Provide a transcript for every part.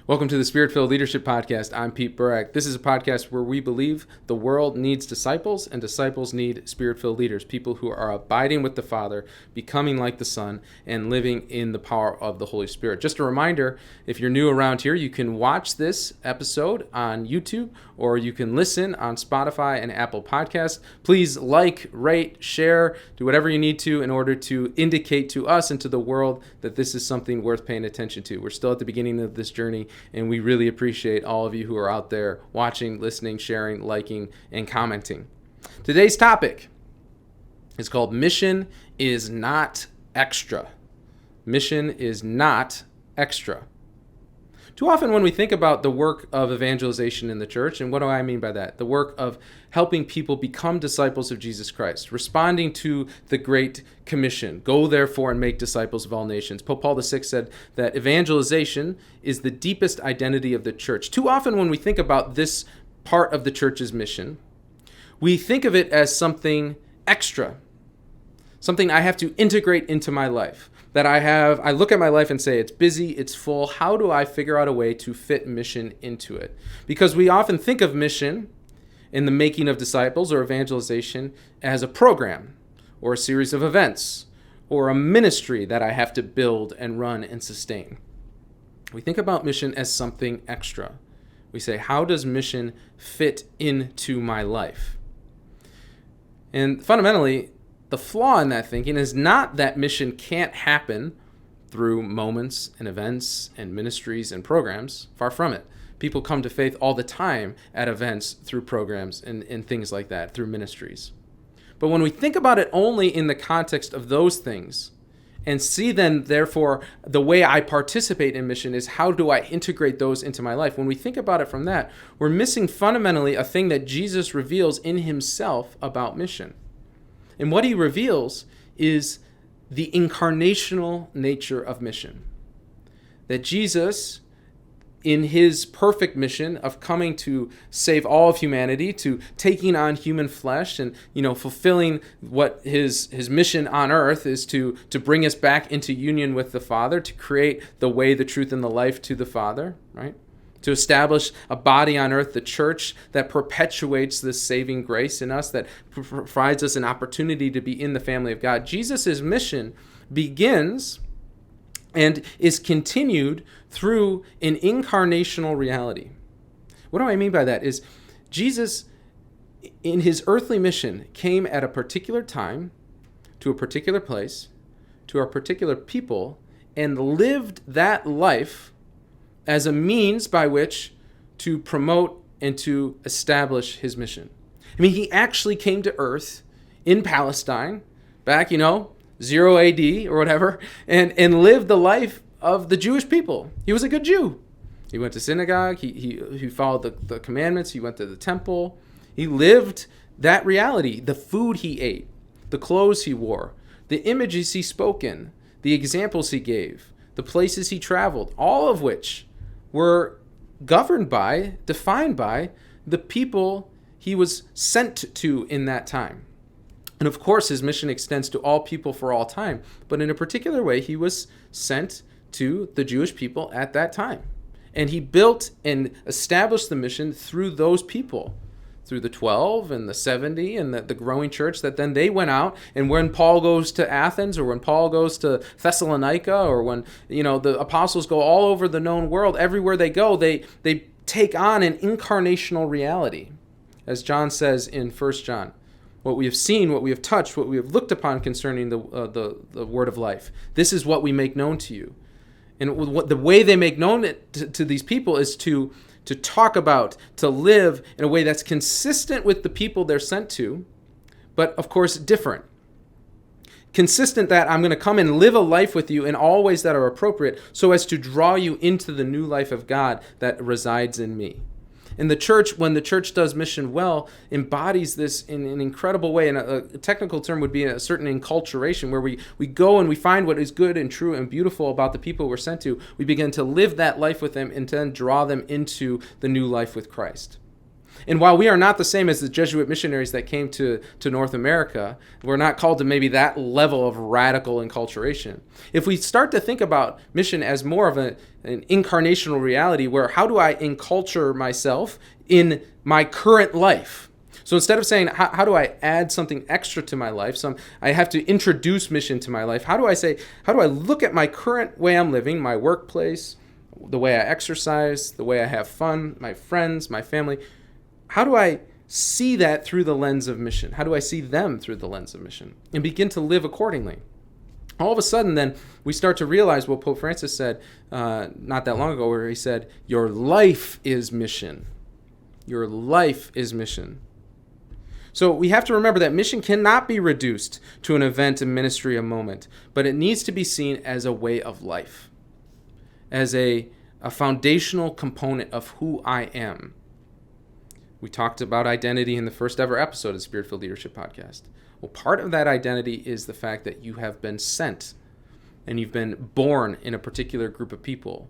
Welcome to the Spirit-Filled Leadership Podcast. I'm Pete Burak. This is a podcast where we believe the world needs disciples and disciples need Spirit-filled leaders, people who are abiding with the Father, becoming like the Son, and living in the power of the Holy Spirit. Just a reminder, if you're new around here, you can watch this episode on YouTube or you can listen on Spotify and Apple Podcasts. Please like, rate, share, do whatever you need to in order to indicate to us and to the world that this is something worth paying attention to. We're still at the beginning of this journey, and we really appreciate all of you who are out there watching, listening, sharing, liking, and commenting. Today's topic is called Mission is Not Extra. Mission is not extra. Too often when we think about the work of evangelization in the church, and what do I mean by that? The work of helping people become disciples of Jesus Christ, responding to the Great Commission, go therefore and make disciples of all nations. Pope Paul VI said that evangelization is the deepest identity of the church. Too often when we think about this part of the church's mission, we think of it as something extra, something I have to integrate into my life. I look at my life and say, it's busy, it's full. How do I figure out a way to fit mission into it? Because we often think of mission in the making of disciples or evangelization as a program or a series of events or a ministry that I have to build and run and sustain. We think about mission as something extra. We say, how does mission fit into my life? And fundamentally, the flaw in that thinking is not that mission can't happen through moments and events and ministries and programs. Far from it. People come to faith all the time at events, through programs and things like that, through ministries. But when we think about it only in the context of those things and see then, therefore, the way I participate in mission is how do I integrate those into my life? When we think about it from that, we're missing fundamentally a thing that Jesus reveals in himself about mission. And what he reveals is the incarnational nature of mission. That Jesus, in his perfect mission of coming to save all of humanity, to taking on human flesh and, fulfilling what his mission on earth is to bring us back into union with the Father, to create the way, the truth, and the life to the Father, right? To establish a body on earth, the church, that perpetuates this saving grace in us, that provides us an opportunity to be in the family of God. Jesus' mission begins and is continued through an incarnational reality. What do I mean by that? Is Jesus, in his earthly mission, came at a particular time, to a particular place, to a particular people, and lived that life as a means by which to promote and to establish his mission. I mean, he actually came to earth in Palestine back, 0 AD or whatever, and lived the life of the Jewish people. He was a good Jew. He went to synagogue. He followed the commandments. He went to the temple. He lived that reality, the food he ate, the clothes he wore, the images he spoke in, the examples he gave, the places he traveled, all of which were governed by, defined by, the people he was sent to in that time. And of course, his mission extends to all people for all time, but in a particular way, he was sent to the Jewish people at that time. And he built and established the mission through those people, through the 12 and the 70 and the growing church, that then they went out. And when Paul goes to Athens, or when Paul goes to Thessalonica, or when the apostles go all over the known world, everywhere they go, they take on an incarnational reality. As John says in 1 John, what we have seen, what we have touched, what we have looked upon concerning the word of life, this is what we make known to you. And the way they make known it to these people is to talk about, to live in a way that's consistent with the people they're sent to, but of course different. Consistent that I'm going to come and live a life with you in all ways that are appropriate so as to draw you into the new life of God that resides in me. And the church, when the church does mission well, embodies this in an incredible way. And a technical term would be a certain enculturation, where we go and we find what is good and true and beautiful about the people we're sent to. We begin to live that life with them and then draw them into the new life with Christ. And while we are not the same as the Jesuit missionaries that came to North America, we're not called to maybe that level of radical enculturation. If we start to think about mission as more of an incarnational reality, where how do I enculture myself in my current life? So instead of saying, how do I add something extra to my life? I have to introduce mission to my life. How do I look at my current way I'm living, my workplace, the way I exercise, the way I have fun, my friends, my family? How do I see that through the lens of mission? How do I see them through the lens of mission? And begin to live accordingly. All of a sudden, then, we start to realize what Pope Francis said not that long ago, where he said, your life is mission. Your life is mission. So we have to remember that mission cannot be reduced to an event, a ministry, a moment, but it needs to be seen as a way of life, as a foundational component of who I am. We talked about identity in the first ever episode of the Spirit-Filled Leadership Podcast. Well, part of that identity is the fact that you have been sent and you've been born in a particular group of people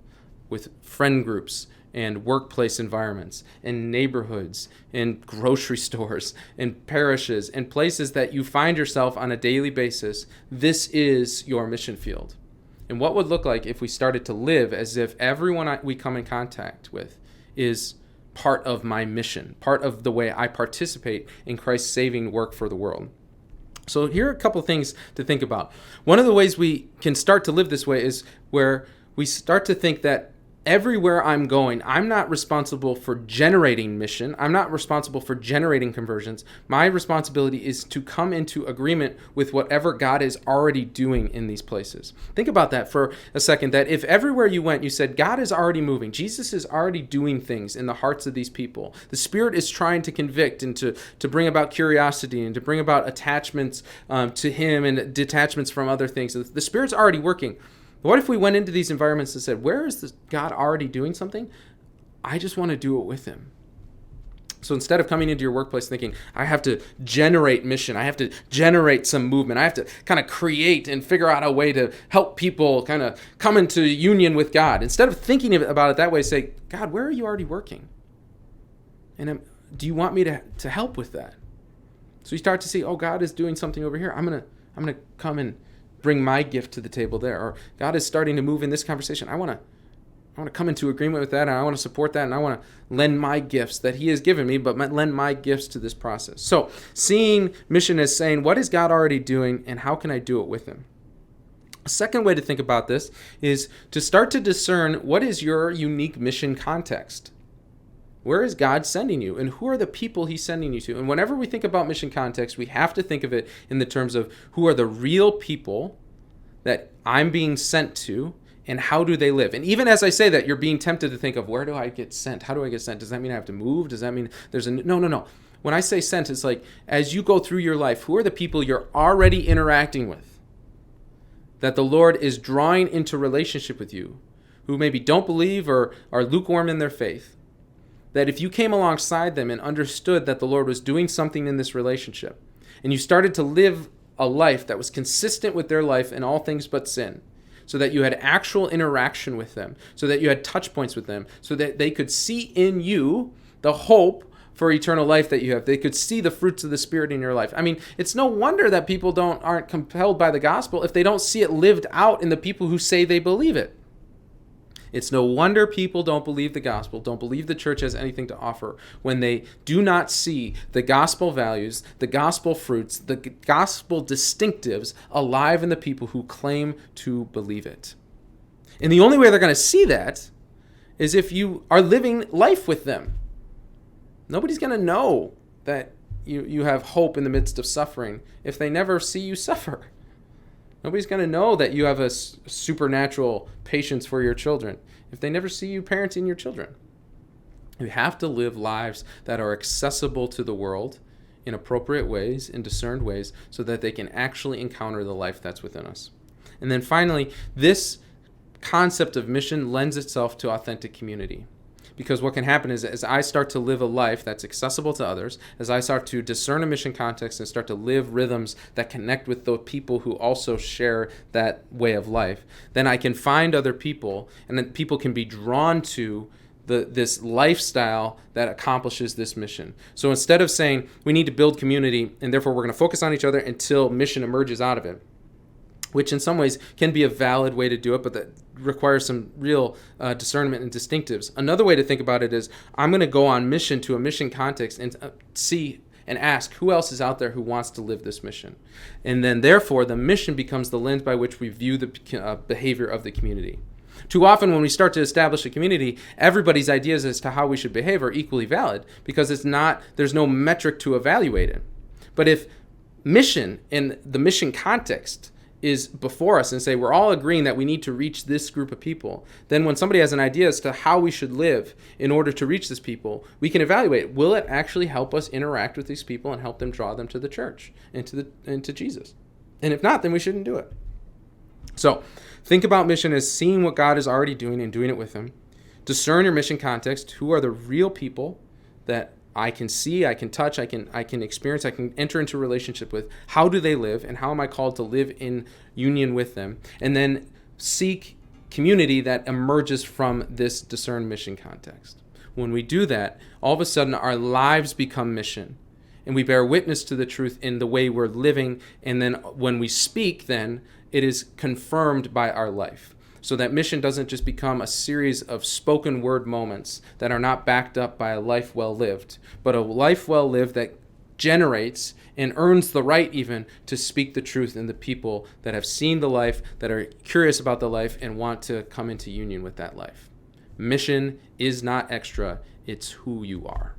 with friend groups and workplace environments and neighborhoods and grocery stores and parishes and places that you find yourself on a daily basis. This is your mission field. And what would look like if we started to live as if everyone we come in contact with is part of my mission, part of the way I participate in Christ's saving work for the world. So here are a couple of things to think about. One of the ways we can start to live this way is where we start to think that everywhere I'm going, I'm not responsible for generating mission. I'm not responsible for generating conversions. My responsibility is to come into agreement with whatever God is already doing in these places. Think about that for a second, that if everywhere you went, you said, God is already moving. Jesus is already doing things in the hearts of these people. The Spirit is trying to convict and to bring about curiosity and to bring about attachments to Him and detachments from other things. The Spirit's already working. What if we went into these environments and said, where is this God already doing something? I just want to do it with Him. So instead of coming into your workplace thinking, I have to generate mission, I have to generate some movement, I have to kind of create and figure out a way to help people kind of come into union with God. Instead of thinking about it that way, say, God, where are you already working? And do you want me to help with that? So you start to see, oh, God is doing something over here. I'm gonna come and bring my gift to the table there. Or God is starting to move in this conversation. I want to come into agreement with that, and I want to support that, and I want to lend my gifts that He has given me, but lend my gifts to this process. So seeing mission as saying, what is God already doing, and how can I do it with Him? A second way to think about this is to start to discern what is your unique mission context. Where is God sending you, and who are the people He's sending you to? And whenever we think about mission context, we have to think of it in the terms of who are the real people that I'm being sent to, and how do they live? And even as I say that, you're being tempted to think of, where do I get sent? How do I get sent? Does that mean I have to move? Does that mean there's No. When I say sent, it's like, as you go through your life, who are the people you're already interacting with that the Lord is drawing into relationship with you, who maybe don't believe or are lukewarm in their faith? That if you came alongside them and understood that the Lord was doing something in this relationship, and you started to live a life that was consistent with their life in all things but sin, so that you had actual interaction with them, so that you had touch points with them, so that they could see in you the hope for eternal life that you have. They could see the fruits of the Spirit in your life. I mean, it's no wonder that people aren't compelled by the gospel if they don't see it lived out in the people who say they believe it. It's no wonder people don't believe the gospel, don't believe the church has anything to offer, when they do not see the gospel values, the gospel fruits, the gospel distinctives alive in the people who claim to believe it. And the only way they're going to see that is if you are living life with them. Nobody's going to know that you have hope in the midst of suffering if they never see you suffer. Nobody's going to know that you have a supernatural patience for your children if they never see you parenting your children. You have to live lives that are accessible to the world in appropriate ways, in discerned ways, so that they can actually encounter the life that's within us. And then finally, this concept of mission lends itself to authentic community. Because what can happen is, as I start to live a life that's accessible to others, as I start to discern a mission context and start to live rhythms that connect with the people who also share that way of life, then I can find other people, and then people can be drawn to this lifestyle that accomplishes this mission. So instead of saying we need to build community and therefore we're going to focus on each other until mission emerges out of it, which in some ways can be a valid way to do it, but that requires some real discernment and distinctives. Another way to think about it is I'm going to go on mission to a mission context and see and ask who else is out there who wants to live this mission. And then therefore the mission becomes the lens by which we view the behavior of the community. Too often when we start to establish a community, everybody's ideas as to how we should behave are equally valid because there's no metric to evaluate it. But if mission in the mission context is before us and say we're all agreeing that we need to reach this group of people, then when somebody has an idea as to how we should live in order to reach this people, we can evaluate, will it actually help us interact with these people and help them draw them to the church and to Jesus? And if not, then we shouldn't do it. So think about mission as seeing what God is already doing and doing it with him. Discern your mission context. Who are the real people that I can see, I can touch, I can experience, I can enter into a relationship with? How do they live, and how am I called to live in union with them? And then seek community that emerges from this discerned mission context. When we do that, all of a sudden our lives become mission, and we bear witness to the truth in the way we're living, and then when we speak, then it is confirmed by our life. So that mission doesn't just become a series of spoken word moments that are not backed up by a life well lived, but a life well lived that generates and earns the right even to speak the truth in the people that have seen the life, that are curious about the life, and want to come into union with that life. Mission is not extra, it's who you are.